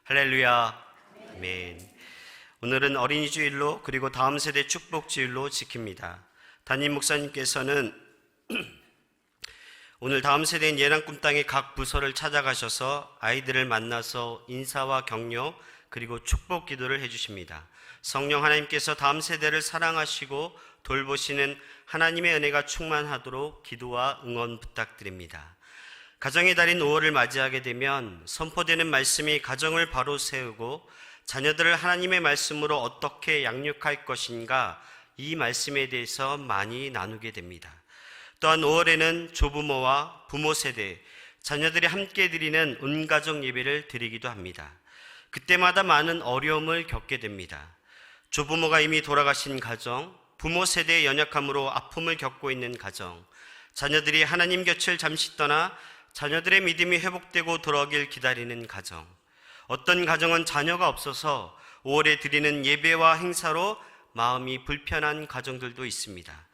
할렐루야. 아멘. 오늘은 어린이 주일로 그리고 다음 세대 축복 주일로 지킵니다. 담임 목사님께서는 오늘 다음 세대인 예랑 꿈땅의 각 부서를 찾아가셔서 아이들을 만나서 인사와 격려 그리고 축복 기도를 해주십니다. 성령 하나님께서 다음 세대를 사랑하시고 돌보시는 하나님의 은혜가 충만하도록 기도와 응원 부탁드립니다. 가정의 달인 5월을 맞이하게 되면 선포되는 말씀이 가정을 바로 세우고 자녀들을 하나님의 말씀으로 어떻게 양육할 것인가, 이 말씀에 대해서 많이 나누게 됩니다. 또한 5월에는 조부모와 부모 세대, 자녀들이 함께 드리는 온가족 예배를 드리기도 합니다. 그때마다 많은 어려움을 겪게 됩니다. 조부모가 이미 돌아가신 가정, 부모 세대의 연약함으로 아픔을 겪고 있는 가정, 자녀들이 하나님 곁을 잠시 떠나 자녀들의 믿음이 회복되고 돌아오길 기다리는 가정, 어떤 가정은 자녀가 없어서 5월에 드리는 예배와 행사로 마음이 불편한 가정들도 있습니다.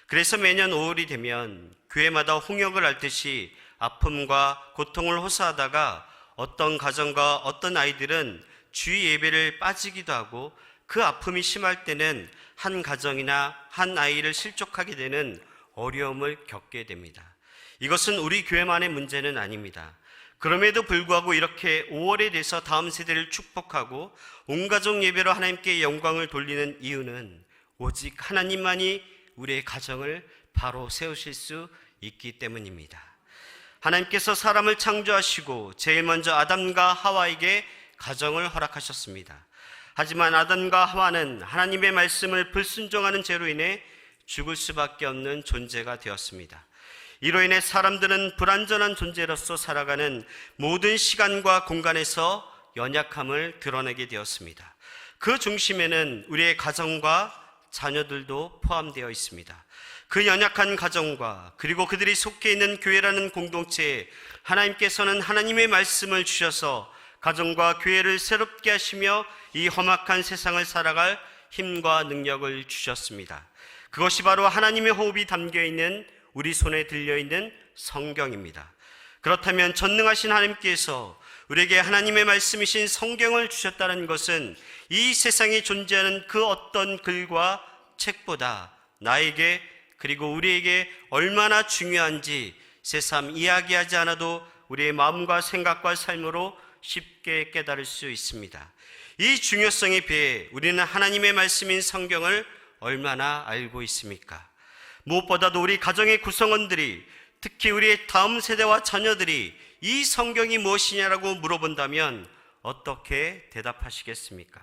그래서 매년 5월이 되면 교회마다 홍역을 앓듯이 아픔과 고통을 호소하다가 어떤 가정과 어떤 아이들은 주일 예배를 빠지기도 하고 그 아픔이 심할 때는 한 가정이나 한 아이를 실족하게 되는 어려움을 겪게 됩니다. 이것은 우리 교회만의 문제는 아닙니다. 그럼에도 불구하고 이렇게 5월에 대해서 다음 세대를 축복하고 온가족 예배로 하나님께 영광을 돌리는 이유는 오직 하나님만이 우리의 가정을 바로 세우실 수 있기 때문입니다. 하나님께서 사람을 창조하시고 제일 먼저 아담과 하와에게 가정을 허락하셨습니다. 하지만 아담과 하와는 하나님의 말씀을 불순종하는 죄로 인해 죽을 수밖에 없는 존재가 되었습니다. 이로 인해 사람들은 불완전한 존재로서 살아가는 모든 시간과 공간에서 연약함을 드러내게 되었습니다. 그 중심에는 우리의 가정과 자녀들도 포함되어 있습니다. 그 연약한 가정과 그리고 그들이 속해 있는 교회라는 공동체에 하나님께서는 하나님의 말씀을 주셔서 가정과 교회를 새롭게 하시며 이 험악한 세상을 살아갈 힘과 능력을 주셨습니다. 그것이 바로 하나님의 호흡이 담겨있는 우리 손에 들려있는 성경입니다. 그렇다면 전능하신 하나님께서 우리에게 하나님의 말씀이신 성경을 주셨다는 것은 이 세상에 존재하는 그 어떤 글과 책보다 나에게 그리고 우리에게 얼마나 중요한지 새삼 이야기하지 않아도 우리의 마음과 생각과 삶으로 쉽게 깨달을 수 있습니다. 이 중요성에 비해 우리는 하나님의 말씀인 성경을 얼마나 알고 있습니까? 무엇보다도 우리 가정의 구성원들이, 특히 우리의 다음 세대와 자녀들이 이 성경이 무엇이냐라고 물어본다면 어떻게 대답하시겠습니까?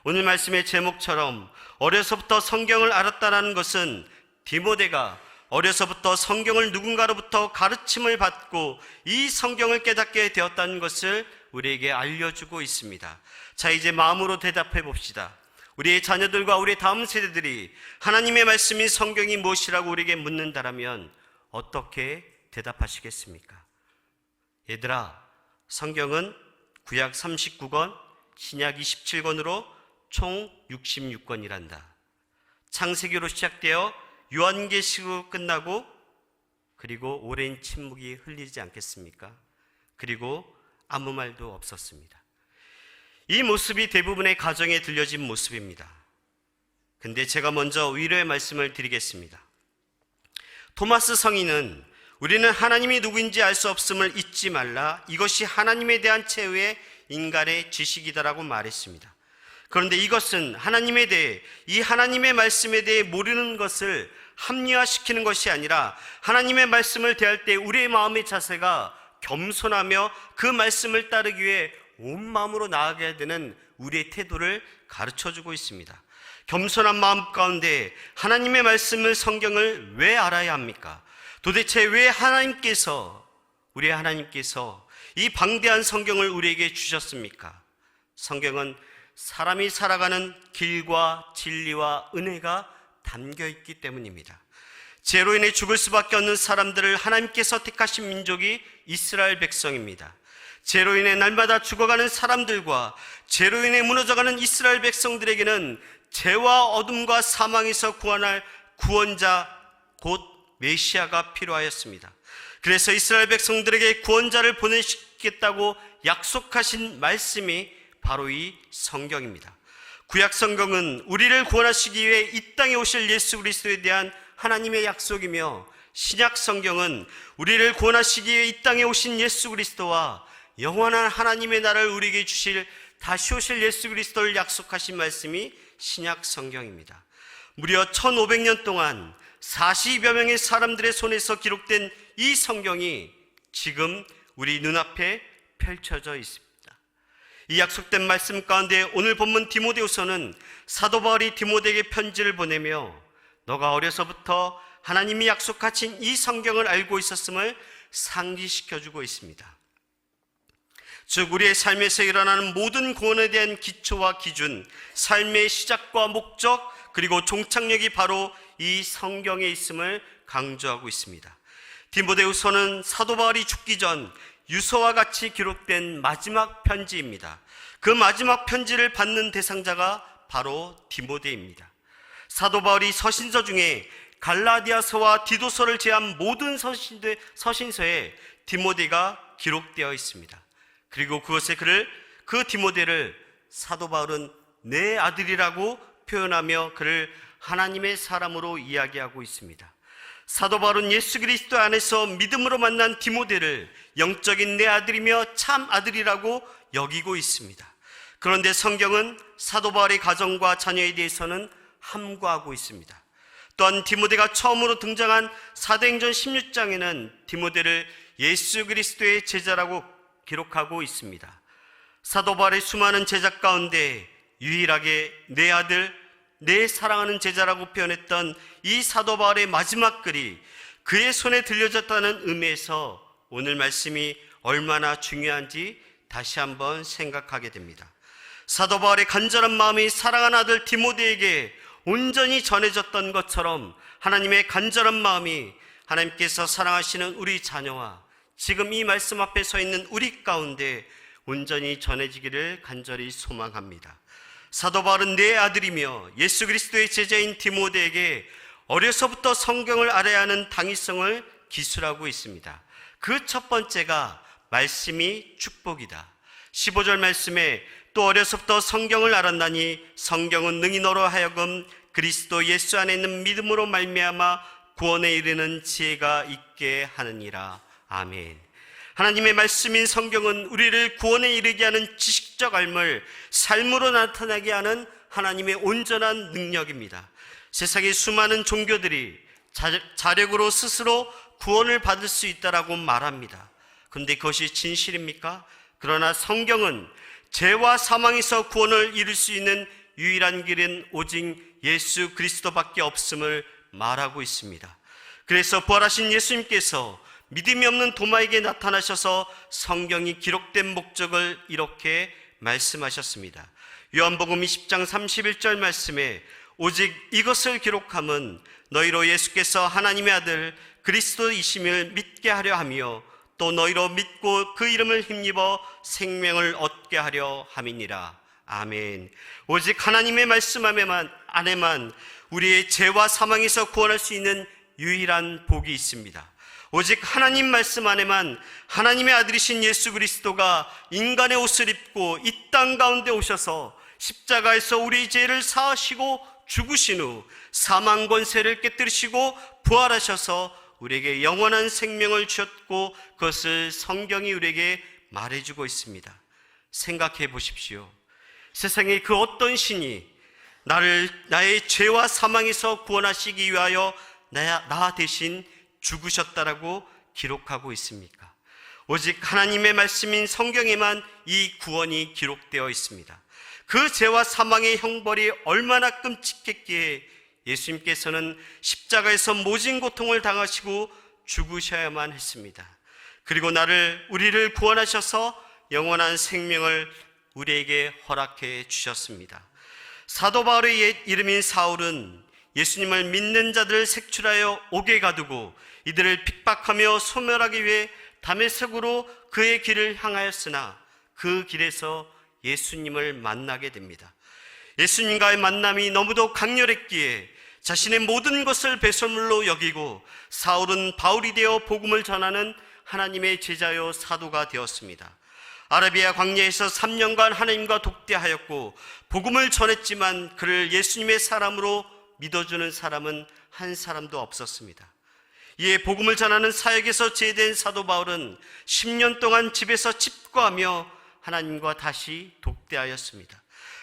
오늘 말씀의 제목처럼 어려서부터 성경을 알았다는 것은 디모데가 어려서부터 성경을 누군가로부터 가르침을 받고 이 성경을 깨닫게 되었다는 것을 우리에게 알려주고 있습니다. 자, 이제 마음으로 대답해 봅시다. 우리의 자녀들과 우리의 다음 세대들이 하나님의 말씀인 성경이 무엇이라고 우리에게 묻는다라면 어떻게 대답하시겠습니까? 얘들아, 성경은 구약 39권, 신약 27권으로 총 66권이란다. 창세기로 시작되어 요한계시로 끝나고 그리고 오랜 침묵이 흘리지 않겠습니까? 그리고 아무 말도 없었습니다. 이 모습이 대부분의 가정에 들려진 모습입니다. 근데 제가 먼저 위로의 말씀을 드리겠습니다. 토마스 성인은 우리는 하나님이 누구인지 알 수 없음을 잊지 말라, 이것이 하나님에 대한 최후의 인간의 지식이다라고 말했습니다. 그런데 이것은 하나님에 대해, 이 하나님의 말씀에 대해 모르는 것을 합리화시키는 것이 아니라 하나님의 말씀을 대할 때 우리의 마음의 자세가 겸손하며 그 말씀을 따르기 위해 온 마음으로 나아가야 되는 우리의 태도를 가르쳐주고 있습니다. 겸손한 마음 가운데 하나님의 말씀을, 성경을 왜 알아야 합니까? 도대체 왜 우리 하나님께서 이 방대한 성경을 우리에게 주셨습니까? 성경은 사람이 살아가는 길과 진리와 은혜가 담겨있기 때문입니다. 죄로 인해 죽을 수밖에 없는 사람들을 하나님께서 택하신 민족이 이스라엘 백성입니다. 죄로 인해 날마다 죽어가는 사람들과 죄로 인해 무너져가는 이스라엘 백성들에게는 죄와 어둠과 사망에서 구원할 구원자, 곧 메시아가 필요하였습니다. 그래서 이스라엘 백성들에게 구원자를 보내시겠다고 약속하신 말씀이 바로 이 성경입니다. 구약 성경은 우리를 구원하시기 위해 이 땅에 오실 예수 그리스도에 대한 하나님의 약속이며, 신약 성경은 우리를 구원하시기 위해 이 땅에 오신 예수 그리스도와 영원한 하나님의 나라를 우리에게 주실 다시 오실 예수 그리스도를 약속하신 말씀이 신약 성경입니다. 무려 1500년 동안 40여 명의 사람들의 손에서 기록된 이 성경이 지금 우리 눈앞에 펼쳐져 있습니다. 이 약속된 말씀 가운데 오늘 본문 디모데후서는 사도 바울이 디모데에게 편지를 보내며 너가 어려서부터 하나님이 약속하신 이 성경을 알고 있었음을 상기시켜주고 있습니다. 즉 우리의 삶에서 일어나는 모든 구원에 대한 기초와 기준, 삶의 시작과 목적, 그리고 종착역이 바로 이 성경에 있음을 강조하고 있습니다. 디모데후서는 사도 바울이 죽기 전 유서와 같이 기록된 마지막 편지입니다. 그 마지막 편지를 받는 대상자가 바로 디모데입니다. 사도 바울이 서신서 중에 갈라디아서와 디도서를 제한 모든 서신서에 디모데가 기록되어 있습니다. 그리고 그 디모데를 사도 바울은 내 아들이라고 표현하며 그를 하나님의 사람으로 이야기하고 있습니다. 사도 바울은 예수 그리스도 안에서 믿음으로 만난 디모데를 영적인 내 아들이며 참 아들이라고 여기고 있습니다. 그런데 성경은 사도 바울의 가정과 자녀에 대해서는 함구하고 있습니다. 또한 디모데가 처음으로 등장한 사도행전 16장에는 디모데를 예수 그리스도의 제자라고 기록하고 있습니다. 사도 바울의 수많은 제자 가운데 유일하게 내 아들, 내 사랑하는 제자라고 표현했던 이 사도 바울의 마지막 글이 그의 손에 들려졌다는 의미에서 오늘 말씀이 얼마나 중요한지 다시 한번 생각하게 됩니다. 사도 바울의 간절한 마음이 사랑하는 아들 디모데에게 온전히 전해졌던 것처럼 하나님의 간절한 마음이 하나님께서 사랑하시는 우리 자녀와 지금 이 말씀 앞에 서 있는 우리 가운데 온전히 전해지기를 간절히 소망합니다. 사도 바울은 내 아들이며 예수 그리스도의 제자인 디모데에게 어려서부터 성경을 알아야 하는 당위성을 기술하고 있습니다. 그 첫 번째가 말씀이 축복이다. 15절 말씀에 또 어려서부터 성경을 알았나니 성경은 능히 너로 하여금 그리스도 예수 안에 있는 믿음으로 말미암아 구원에 이르는 지혜가 있게 하느니라. 아멘. 하나님의 말씀인 성경은 우리를 구원에 이르게 하는 지식적 알물, 삶으로 나타나게 하는 하나님의 온전한 능력입니다. 세상의 수많은 종교들이 자력으로 스스로 구원을 받을 수 있다라고 말합니다. 그런데 그것이 진실입니까? 그러나 성경은 죄와 사망에서 구원을 이룰 수 있는 유일한 길은 오직 예수 그리스도밖에 없음을 말하고 있습니다. 그래서 부활하신 예수님께서 믿음이 없는 도마에게 나타나셔서 성경이 기록된 목적을 이렇게 말씀하셨습니다. 요한복음 20장 31절 말씀에 오직 이것을 기록함은 너희로 예수께서 하나님의 아들 그리스도이심을 믿게 하려 하며 또 너희로 믿고 그 이름을 힘입어 생명을 얻게 하려 함이니라. 아멘. 오직 하나님의 말씀 안에만 우리의 죄와 사망에서 구원할 수 있는 유일한 복이 있습니다. 오직 하나님 말씀 안에만 하나님의 아들이신 예수 그리스도가 인간의 옷을 입고 이 땅 가운데 오셔서 십자가에서 우리 죄를 사하시고 죽으신 후 사망 권세를 깨뜨리시고 부활하셔서 우리에게 영원한 생명을 주셨고 그것을 성경이 우리에게 말해주고 있습니다. 생각해 보십시오. 세상에 그 어떤 신이 나의 죄와 사망에서 구원하시기 위하여 나 대신 죽으셨다라고 기록하고 있습니까? 오직 하나님의 말씀인 성경에만 이 구원이 기록되어 있습니다. 그 죄와 사망의 형벌이 얼마나 끔찍했기에 예수님께서는 십자가에서 모진 고통을 당하시고 죽으셔야만 했습니다. 그리고 우리를 구원하셔서 영원한 생명을 우리에게 허락해 주셨습니다. 사도 바울의 옛 이름인 사울은 예수님을 믿는 자들을 색출하여 옥에 가두고 이들을 핍박하며 소멸하기 위해 다메섹으로 그의 길을 향하였으나 그 길에서 예수님을 만나게 됩니다. 예수님과의 만남이 너무도 강렬했기에 자신의 모든 것을 배설물로 여기고 사울은 바울이 되어 복음을 전하는 하나님의 제자요 사도가 되었습니다. 아라비아 광야에서 3년간 하나님과 독대하였고 복음을 전했지만 그를 예수님의 사람으로 믿어주는 사람은 한 사람도 없었습니다. 이에 복음을 전하는 사역에서 제대한 사도 바울은 10년 동안 집에서 집거하며 하나님과 다시 독대하였습니다.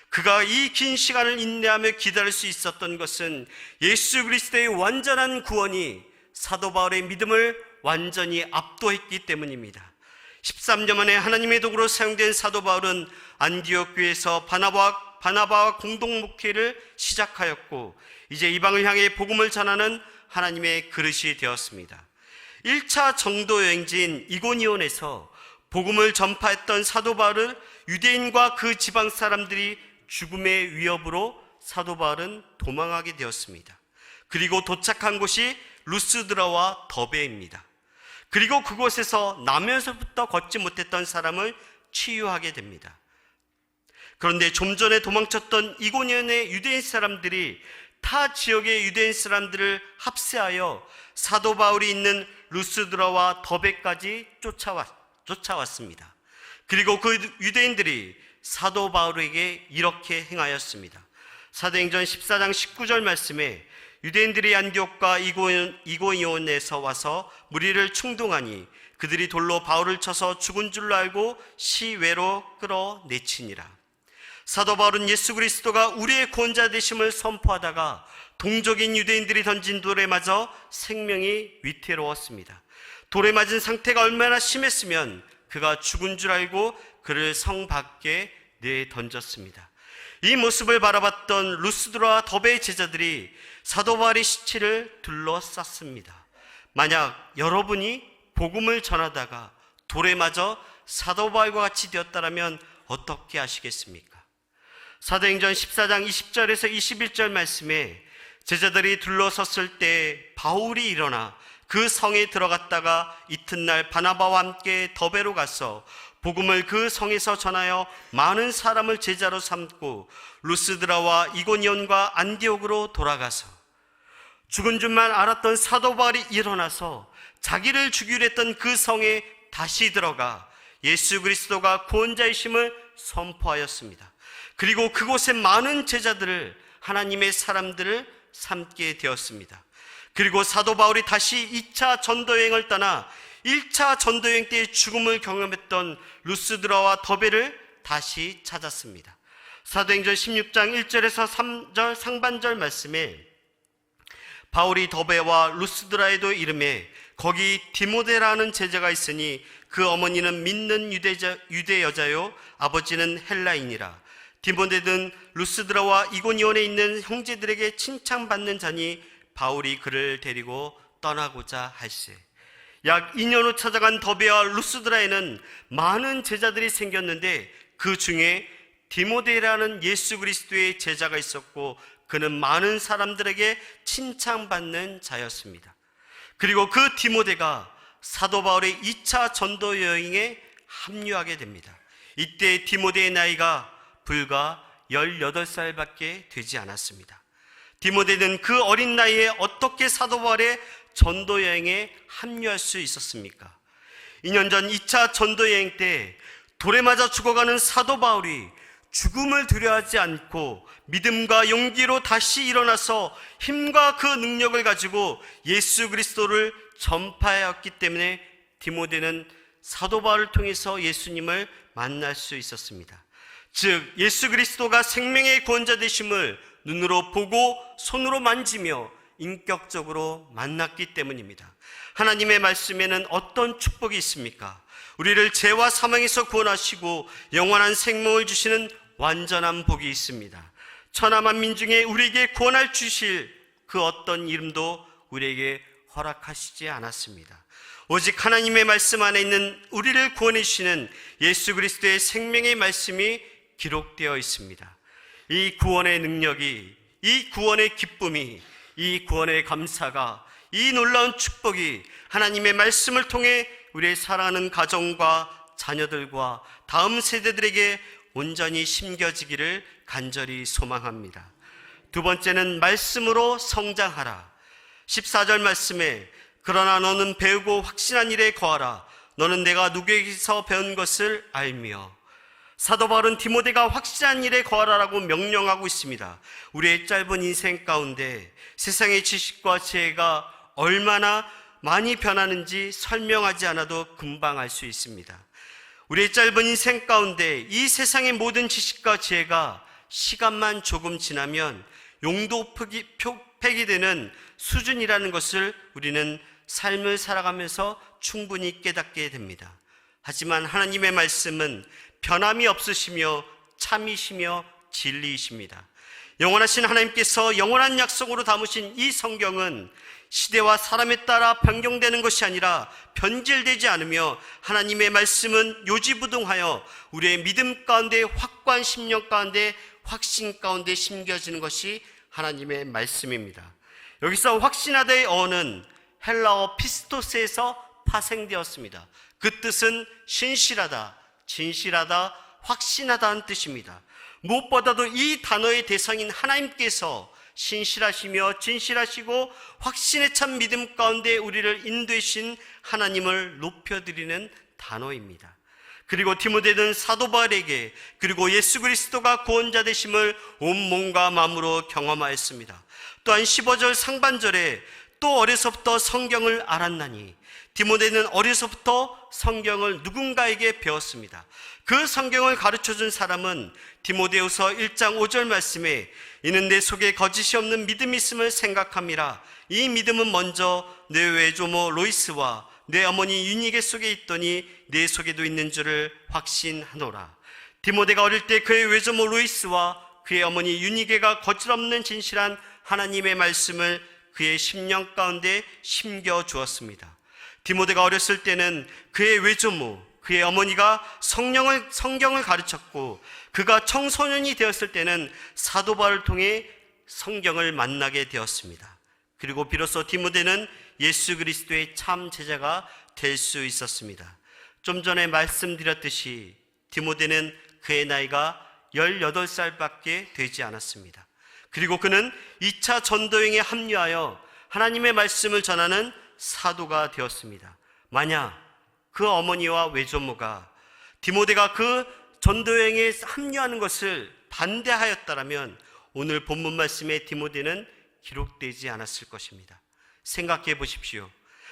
그가 이 긴 시간을 인내하며 기다릴 수 있었던 것은 예수 그리스도의 완전한 구원이 사도 바울의 믿음을 완전히 압도했기 때문입니다. 13년 만에 하나님의 도구로 사용된 사도 바울은 안디옥 교회에서 바나바와 공동 목회를 시작하였고 이제 이방을 향해 복음을 전하는 하나님의 그릇이 되었습니다. 1차 정도 여행지인 이고니온에서 복음을 전파했던 사도 바울은 유대인과 그 지방 사람들이 죽음의 위협으로 사도 바울은 도망하게 되었습니다. 그리고 도착한 곳이 루스드라와 더베입니다. 그리고 그곳에서 나면서부터 걷지 못했던 사람을 치유하게 됩니다. 그런데 좀 전에 도망쳤던 이고니온의 유대인 사람들이 타 지역의 유대인 사람들을 합세하여 사도 바울이 있는 루스드라와 더베까지 쫓아왔습니다. 그리고 그 유대인들이 사도 바울에게 이렇게 행하였습니다. 사도행전 14장 19절 말씀에 유대인들이 안디옥과 이고니온에서 와서 무리를 충동하니 그들이 돌로 바울을 쳐서 죽은 줄로 알고 시외로 끌어내치니라. 사도 바울은 예수 그리스도가 우리의 구원자 되심을 선포하다가 동족인 유대인들이 던진 돌에 맞아 생명이 위태로웠습니다. 돌에 맞은 상태가 얼마나 심했으면 그가 죽은 줄 알고 그를 성 밖에 내던졌습니다. 이 모습을 바라봤던 루스드라와 더베의 제자들이 사도 바울의 시체를 둘러쌌습니다. 만약 여러분이 복음을 전하다가 돌에 맞아 사도 바울과 같이 되었다면 어떻게 하시겠습니까? 사도행전 14장 20절에서 21절 말씀에 제자들이 둘러섰을 때 바울이 일어나 그 성에 들어갔다가 이튿날 바나바와 함께 더베로 가서 복음을 그 성에서 전하여 많은 사람을 제자로 삼고 루스드라와 이고니온과 안디옥으로 돌아가서 죽은 줄만 알았던 사도 바울이 일어나서 자기를 죽이려 했던 그 성에 다시 들어가 예수 그리스도가 구원자이심을 선포하였습니다. 그리고 그곳에 많은 제자들을, 하나님의 사람들을 삼게 되었습니다. 그리고 사도 바울이 다시 2차 전도여행을 떠나 1차 전도여행 때의 죽음을 경험했던 루스드라와 더베를 다시 찾았습니다. 사도행전 16장 1절에서 3절 상반절 말씀에 바울이 더베와 루스드라에도 이르매 거기 디모데라는 제자가 있으니 그 어머니는 믿는 유대 여자요 아버지는 헬라인이라. 디모데는 루스드라와 이고니온에 있는 형제들에게 칭찬받는 자니 바울이 그를 데리고 떠나고자 할세. 약 2년 후 찾아간 더베와 루스드라에는 많은 제자들이 생겼는데 그 중에 디모데라는 예수 그리스도의 제자가 있었고 그는 많은 사람들에게 칭찬받는 자였습니다. 그리고 그 디모데가 사도 바울의 2차 전도 여행에 합류하게 됩니다. 이때 디모데의 나이가 불과 18살밖에 되지 않았습니다. 디모데는 그 어린 나이에 어떻게 사도 바울의 전도 여행에 합류할 수 있었습니까? 2년 전 2차 전도 여행 때 돌에 맞아 죽어가는 사도 바울이 죽음을 두려워하지 않고 믿음과 용기로 다시 일어나서 힘과 그 능력을 가지고 예수 그리스도를 전파하였기 때문에 디모데는 사도 바울을 통해서 예수님을 만날 수 있었습니다. 즉 예수 그리스도가 생명의 구원자 되심을 눈으로 보고 손으로 만지며 인격적으로 만났기 때문입니다. 하나님의 말씀에는 어떤 축복이 있습니까? 우리를 죄와 사망에서 구원하시고 영원한 생명을 주시는 완전한 복이 있습니다. 천하 만민 중에 우리에게 구원할 주실 그 어떤 이름도 우리에게 허락하시지 않았습니다. 오직 하나님의 말씀 안에 있는 우리를 구원해 주시는 예수 그리스도의 생명의 말씀이 기록되어 있습니다. 이 구원의 능력이, 이 구원의 기쁨이, 이 구원의 감사가, 이 놀라운 축복이 하나님의 말씀을 통해 우리의 사랑하는 가정과 자녀들과 다음 세대들에게 온전히 심겨지기를 간절히 소망합니다. 두 번째는 말씀으로 성장하라. 14절 말씀에 그러나 너는 배우고 확신한 일에 거하라. 너는 내가 누구에게서 배운 것을 알며. 사도 바울은 디모데가 확실한 일에 거하라고 명령하고 있습니다. 우리의 짧은 인생 가운데 세상의 지식과 지혜가 얼마나 많이 변하는지 설명하지 않아도 금방 알 수 있습니다. 우리의 짧은 인생 가운데 이 세상의 모든 지식과 지혜가 시간만 조금 지나면 용도 폐기되는 수준이라는 것을 우리는 삶을 살아가면서 충분히 깨닫게 됩니다. 하지만 하나님의 말씀은 변함이 없으시며 참이시며 진리이십니다. 영원하신 하나님께서 영원한 약속으로 담으신 이 성경은 시대와 사람에 따라 변경되는 것이 아니라 변질되지 않으며 하나님의 말씀은 요지부동하여 우리의 믿음 가운데 확고한 심령 가운데 확신 가운데 심겨지는 것이 하나님의 말씀입니다. 여기서 확신하다의 어는 헬라어 피스토스에서 파생되었습니다. 그 뜻은 신실하다, 진실하다, 확신하다는 뜻입니다. 무엇보다도 이 단어의 대상인 하나님께서 신실하시며 진실하시고 확신에 찬 믿음 가운데 우리를 인도하신 하나님을 높여드리는 단어입니다. 그리고 디모데는 사도 바울에게 그리고 예수 그리스도가 구원자 되심을 온 몸과 마음으로 경험하였습니다. 또한 15절 상반절에 또 어려서부터 성경을 알았나니, 디모데는 어려서부터 성경을 누군가에게 배웠습니다. 그 성경을 가르쳐준 사람은 디모데후서 1장 5절 말씀에 이는 내 속에 거짓이 없는 믿음이 있음을 생각함이라. 이 믿음은 먼저 내 외조모 로이스와 내 어머니 유니게 속에 있더니 내 속에도 있는 줄을 확신하노라. 디모데가 어릴 때 그의 외조모 로이스와 그의 어머니 유니게가 거짓없는 진실한 하나님의 말씀을 그의 심령 가운데 심겨 주었습니다. 디모데가 어렸을 때는 그의 외조모, 그의 어머니가 성경을 가르쳤고, 그가 청소년이 되었을 때는 사도 바울을 통해 성경을 만나게 되었습니다. 그리고 비로소 디모데는 예수 그리스도의 참 제자가 될 수 있었습니다. 좀 전에 말씀드렸듯이 디모데는 그의 나이가 18살밖에 되지 않았습니다. 그리고 그는 2차 전도행에 합류하여 하나님의 말씀을 전하는 사도가 되었습니다. 만약 그 어머니와 외조모가 디모데가 그 전도여행에 합류하는 것을 반대하였다라면 오늘 본문 말씀에 디모데는 기록되지 않았을 것입니다. 생각해 보십시오.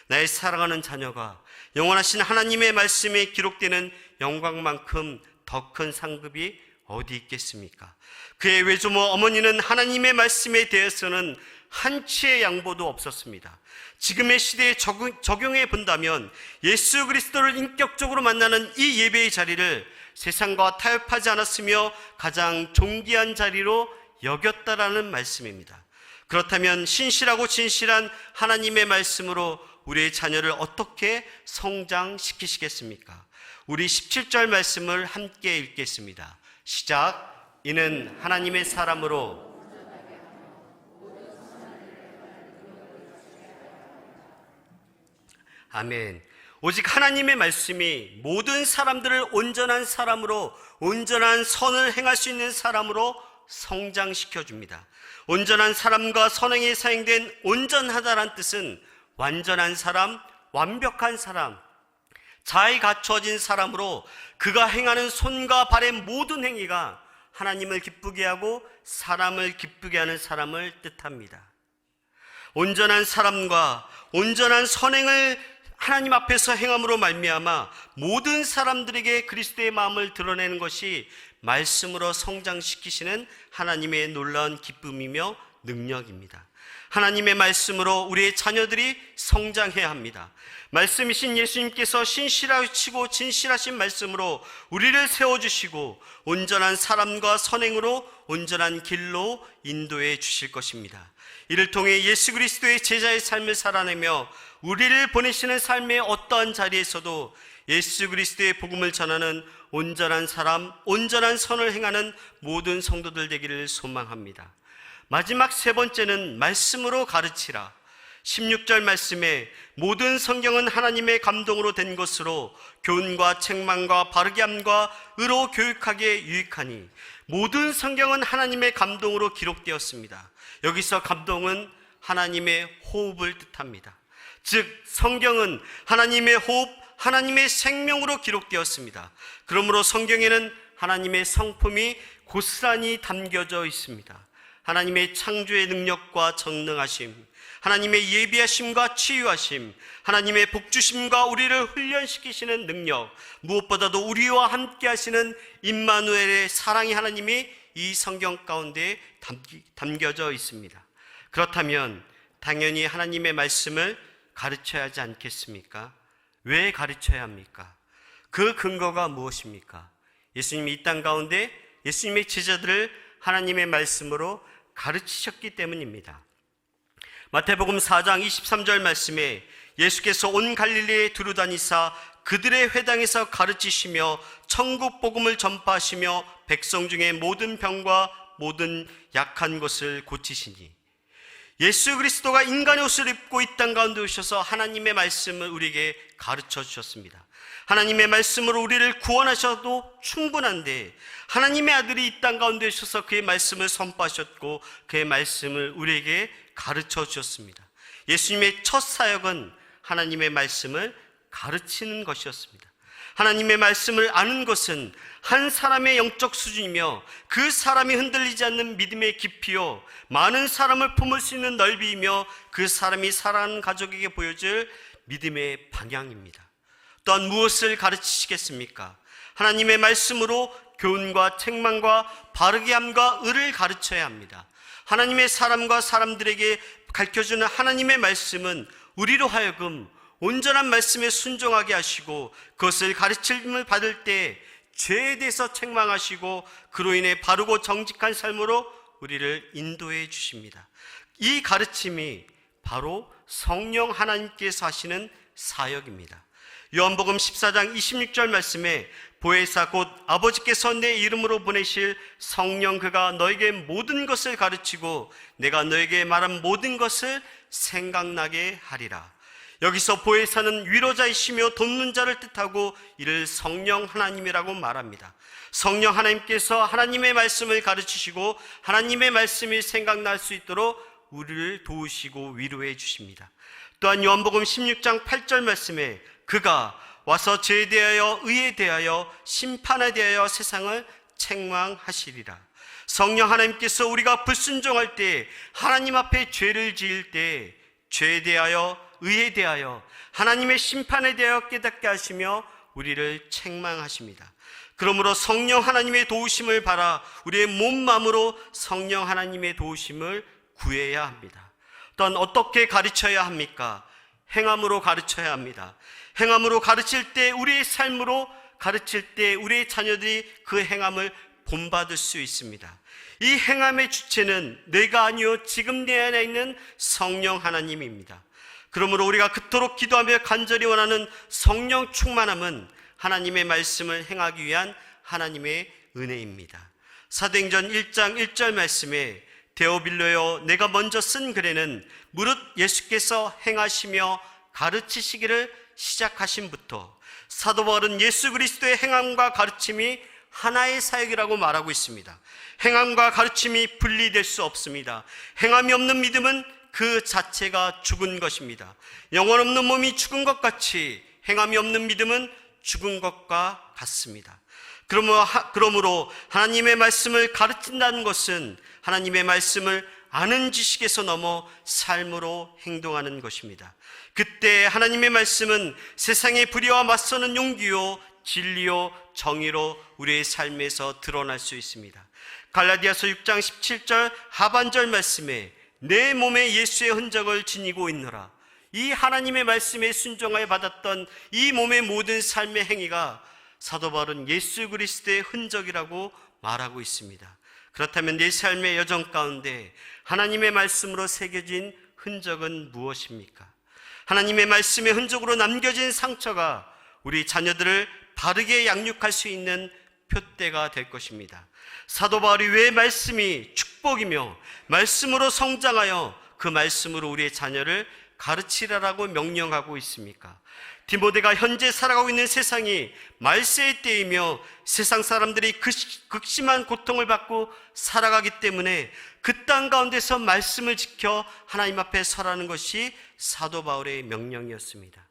나의 사랑하는 자녀가 영원하신 하나님의 말씀에 기록되는 영광만큼 더 큰 상급이 어디 있겠습니까? 그의 외조모 어머니는 하나님의 말씀에 대해서는 한치의 양보도 없었습니다. 지금의 시대에 적용해 본다면 예수 그리스도를 인격적으로 만나는 이 예배의 자리를 세상과 타협하지 않았으며 가장 존귀한 자리로 여겼다라는 말씀입니다. 그렇다면 신실하고 진실한 하나님의 말씀으로 우리의 자녀를 어떻게 성장시키시겠습니까? 우리 17절 말씀을 함께 읽겠습니다. 시작. 이는 하나님의 사람으로 아멘. 오직 하나님의 말씀이 모든 사람들을 온전한 사람으로, 온전한 선을 행할 수 있는 사람으로 성장시켜 줍니다. 온전한 사람과 선행에 사용된 온전하다란 뜻은 완전한 사람, 완벽한 사람, 잘 갖춰진 사람으로 그가 행하는 손과 발의 모든 행위가 하나님을 기쁘게 하고 사람을 기쁘게 하는 사람을 뜻합니다. 온전한 사람과 온전한 선행을 하나님 앞에서 행함으로 말미암아 모든 사람들에게 그리스도의 마음을 드러내는 것이 말씀으로 성장시키시는 하나님의 놀라운 기쁨이며 능력입니다. 하나님의 말씀으로 우리의 자녀들이 성장해야 합니다. 말씀이신 예수님께서 신실하시고 진실하신 말씀으로 우리를 세워주시고 온전한 사람과 선행으로 온전한 길로 인도해 주실 것입니다. 이를 통해 예수 그리스도의 제자의 삶을 살아내며 우리를 보내시는 삶의 어떠한 자리에서도 예수 그리스도의 복음을 전하는 온전한 사람, 온전한 선을 행하는 모든 성도들 되기를 소망합니다. 마지막 세 번째는 말씀으로 가르치라. 16절 말씀에 모든 성경은 하나님의 감동으로 된 것으로 교훈과 책망과 바르게 함과 의로 교육하기에 유익하니, 모든 성경은 하나님의 감동으로 기록되었습니다. 여기서 감동은 하나님의 호흡을 뜻합니다. 즉 성경은 하나님의 호흡, 하나님의 생명으로 기록되었습니다. 그러므로 성경에는 하나님의 성품이 고스란히 담겨져 있습니다. 하나님의 창조의 능력과 전능하심, 하나님의 예비하심과 치유하심, 하나님의 복주심과 우리를 훈련시키시는 능력, 무엇보다도 우리와 함께 하시는 임마누엘의 사랑의 하나님이 이 성경 가운데 담겨져 있습니다. 그렇다면 당연히 하나님의 말씀을 가르쳐야 하지 않겠습니까? 왜 가르쳐야 합니까? 그 근거가 무엇입니까? 예수님이 이 땅 가운데 예수님의 제자들을 하나님의 말씀으로 가르치셨기 때문입니다. 마태복음 4장 23절 말씀에 예수께서 온 갈릴리에 두루다니사 그들의 회당에서 가르치시며 천국 복음을 전파하시며 백성 중에 모든 병과 모든 약한 것을 고치시니, 예수 그리스도가 인간의 옷을 입고 이 땅 가운데 오셔서 하나님의 말씀을 우리에게 가르쳐 주셨습니다. 하나님의 말씀으로 우리를 구원하셔도 충분한데 하나님의 아들이 이 땅 가운데 오셔서 그의 말씀을 선포하셨고 그의 말씀을 우리에게 가르쳐 주셨습니다. 예수님의 첫 사역은 하나님의 말씀을 가르치는 것이었습니다. 하나님의 말씀을 아는 것은 한 사람의 영적 수준이며 그 사람이 흔들리지 않는 믿음의 깊이요, 많은 사람을 품을 수 있는 넓이이며 그 사람이 사랑하는 가족에게 보여줄 믿음의 방향입니다. 또한 무엇을 가르치시겠습니까? 하나님의 말씀으로 교훈과 책망과 바르게 함과 의를 가르쳐야 합니다. 하나님의 사람과 사람들에게 가르쳐주는 하나님의 말씀은 우리로 하여금 온전한 말씀에 순종하게 하시고 그것을 가르침을 받을 때 죄에 대해서 책망하시고 그로 인해 바르고 정직한 삶으로 우리를 인도해 주십니다. 이 가르침이 바로 성령 하나님께서 하시는 사역입니다. 요한복음 14장 26절 말씀에 보혜사 곧 아버지께서 내 이름으로 보내실 성령 그가 너에게 모든 것을 가르치고 내가 너에게 말한 모든 것을 생각나게 하리라. 여기서 보혜사는 위로자이시며 돕는 자를 뜻하고 이를 성령 하나님이라고 말합니다. 성령 하나님께서 하나님의 말씀을 가르치시고 하나님의 말씀이 생각날 수 있도록 우리를 도우시고 위로해 주십니다. 또한 요한복음 16장 8절 말씀에 그가 와서 죄에 대하여 의에 대하여 심판에 대하여 세상을 책망하시리라. 성령 하나님께서 우리가 불순종할 때, 하나님 앞에 죄를 지을 때 죄에 대하여 의에 대하여 하나님의 심판에 대하여 깨닫게 하시며 우리를 책망하십니다. 그러므로 성령 하나님의 도우심을 바라 우리의 몸 마음으로 성령 하나님의 도우심을 구해야 합니다. 또한 어떻게 가르쳐야 합니까? 행함으로 가르쳐야 합니다. 행함으로 가르칠 때, 우리의 삶으로 가르칠 때 우리의 자녀들이 그 행함을 본받을 수 있습니다. 이 행함의 주체는 내가 아니요 지금 내 안에 있는 성령 하나님입니다. 그러므로 우리가 그토록 기도하며 간절히 원하는 성령 충만함은 하나님의 말씀을 행하기 위한 하나님의 은혜입니다. 사도행전 1장 1절 말씀에 데오빌로여 내가 먼저 쓴 글에는 무릇 예수께서 행하시며 가르치시기를 시작하심부터 사도 바울은 예수 그리스도의 행함과 가르침이 하나의 사역이라고 말하고 있습니다. 행함과 가르침이 분리될 수 없습니다. 행함이 없는 믿음은 그 자체가 죽은 것입니다. 영혼 없는 몸이 죽은 것 같이 행함이 없는 믿음은 죽은 것과 같습니다. 그러므로 하나님의 말씀을 가르친다는 것은 하나님의 말씀을 아는 지식에서 넘어 삶으로 행동하는 것입니다. 그때 하나님의 말씀은 세상의 불의와 맞서는 용기요 진리요 정의로 우리의 삶에서 드러날 수 있습니다. 갈라디아서 6장 17절 하반절 말씀에 내 몸에 예수의 흔적을 지니고 있노라. 이 하나님의 말씀에 순종하여 받았던 이 몸의 모든 삶의 행위가 사도 바울은 예수 그리스도의 흔적이라고 말하고 있습니다. 그렇다면 내 삶의 여정 가운데 하나님의 말씀으로 새겨진 흔적은 무엇입니까? 하나님의 말씀의 흔적으로 남겨진 상처가 우리 자녀들을 바르게 양육할 수 있는 표대가 될 것입니다. 사도 바울이 왜 말씀이 축복이며 말씀으로 성장하여 그 말씀으로 우리의 자녀를 가르치라라고 명령하고 있습니까? 디모데가 현재 살아가고 있는 세상이 말세의 때이며 세상 사람들이 극심한 고통을 받고 살아가기 때문에 그 땅 가운데서 말씀을 지켜 하나님 앞에 서라는 것이 사도 바울의 명령이었습니다.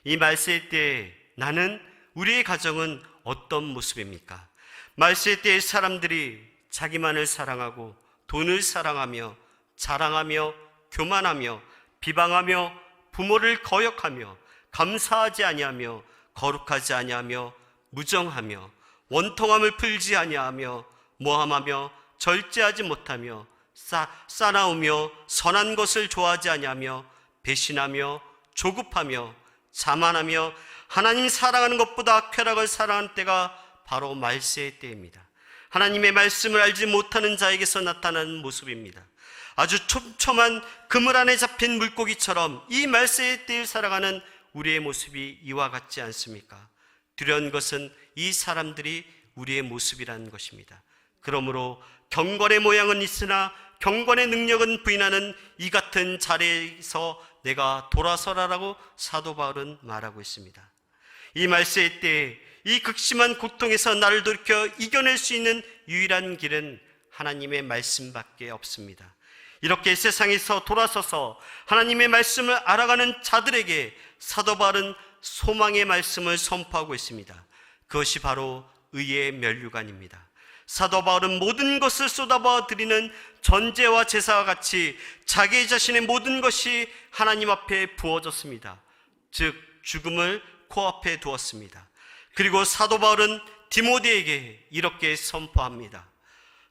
이 말세의 때에 나는, 우리의 가정은 어떤 모습입니까? 말세 때의 사람들이 자기만을 사랑하고 돈을 사랑하며 자랑하며 교만하며 비방하며 부모를 거역하며 감사하지 아니하며 거룩하지 아니하며 무정하며 원통함을 풀지 아니하며 모함하며 절제하지 못하며 싸나우며 선한 것을 좋아하지 아니하며 배신하며 조급하며 자만하며 하나님 사랑하는 것보다 쾌락을 사랑하는 때가 바로 말세의 때입니다. 하나님의 말씀을 알지 못하는 자에게서 나타나는 모습입니다. 아주 촘촘한 그물 안에 잡힌 물고기처럼 이 말세의 때를 살아가는 우리의 모습이 이와 같지 않습니까? 두려운 것은 이 사람들이 우리의 모습이라는 것입니다. 그러므로 경건의 모양은 있으나 경건의 능력은 부인하는 이 같은 자리에서 내가 돌아서라라고 사도 바울은 말하고 있습니다. 이 말세의 때에 이 극심한 고통에서 나를 돌이켜 이겨낼 수 있는 유일한 길은 하나님의 말씀밖에 없습니다. 이렇게 세상에서 돌아서서 하나님의 말씀을 알아가는 자들에게 사도 바울은 소망의 말씀을 선포하고 있습니다. 그것이 바로 의의 면류관입니다. 사도 바울은 모든 것을 쏟아부어 드리는 전제와 제사와 같이 자기 자신의 모든 것이 하나님 앞에 부어졌습니다. 즉 죽음을 코앞에 두었습니다. 그리고 사도 바울은 디모데에게 이렇게 선포합니다.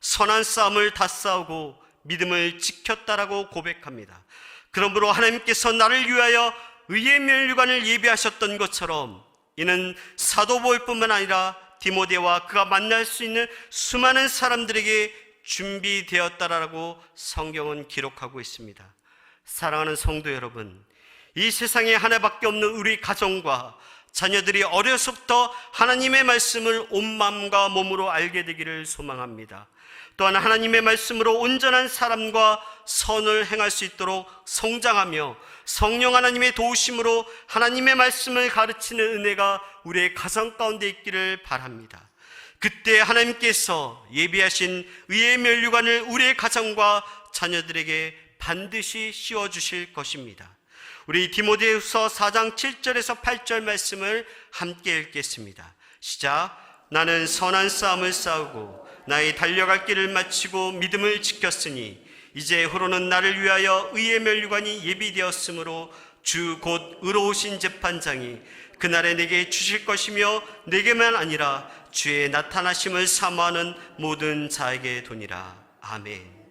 선한 싸움을 다 싸우고 믿음을 지켰다라고 고백합니다. 그러므로 하나님께서 나를 위하여 의의 면류관을 예비하셨던 것처럼 이는 사도 바울뿐만 아니라 디모데와 그가 만날 수 있는 수많은 사람들에게 준비되었다라고 성경은 기록하고 있습니다. 사랑하는 성도 여러분, 이 세상에 하나밖에 없는 우리 가정과 자녀들이 어려서부터 하나님의 말씀을 온 마음과 몸으로 알게 되기를 소망합니다. 또한 하나님의 말씀으로 온전한 사람과 선을 행할 수 있도록 성장하며 성령 하나님의 도우심으로 하나님의 말씀을 가르치는 은혜가 우리의 가정 가운데 있기를 바랍니다. 그때 하나님께서 예비하신 의의 면류관을 우리의 가정과 자녀들에게 반드시 씌워주실 것입니다. 우리 디모데후서 4장 7절에서 8절 말씀을 함께 읽겠습니다. 시작. 나는 선한 싸움을 싸우고 나의 달려갈 길을 마치고 믿음을 지켰으니 이제 후로는 나를 위하여 의의 면류관이 예비되었으므로 주 곧 의로우신 재판장이 그날에 내게 주실 것이며 내게만 아니라 주의 나타나심을 사모하는 모든 자에게 도니라. 아멘.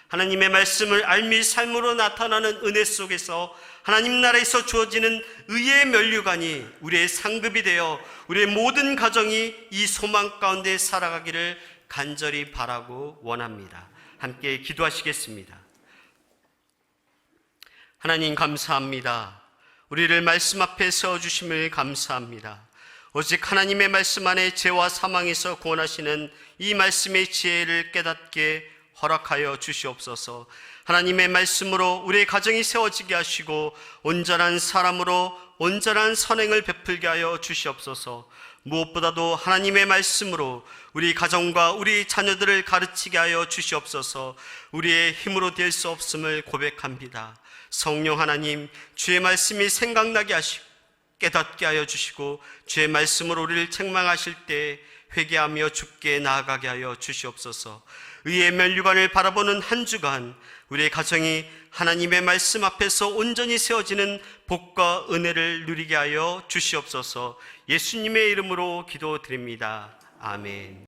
하나님의 말씀을 알미 삶으로 나타나는 은혜 속에서 하나님 나라에서 주어지는 의의 면류관이 우리의 상급이 되어 우리의 모든 가정이 이 소망 가운데 살아가기를 간절히 바라고 원합니다. 함께 기도하시겠습니다. 하나님 감사합니다. 우리를 말씀 앞에 세워주심을 감사합니다. 오직 하나님의 말씀 안에 죄와 사망에서 구원하시는 이 말씀의 지혜를 깨닫게 허락하여 주시옵소서. 하나님의 말씀으로 우리의 가정이 세워지게 하시고 온전한 사람으로 온전한 선행을 베풀게 하여 주시옵소서. 무엇보다도 하나님의 말씀으로 우리 가정과 우리 자녀들을 가르치게 하여 주시옵소서. 우리의 힘으로 될 수 없음을 고백합니다. 성령 하나님, 주의 말씀이 생각나게 하시고 깨닫게 하여 주시고 주의 말씀으로 우리를 책망하실 때 회개하며 주께 나아가게 하여 주시옵소서. 의의 면류관을 바라보는 한 주간 우리의 가정이 하나님의 말씀 앞에서 온전히 세워지는 복과 은혜를 누리게 하여 주시옵소서. 예수님의 이름으로 기도드립니다. 아멘.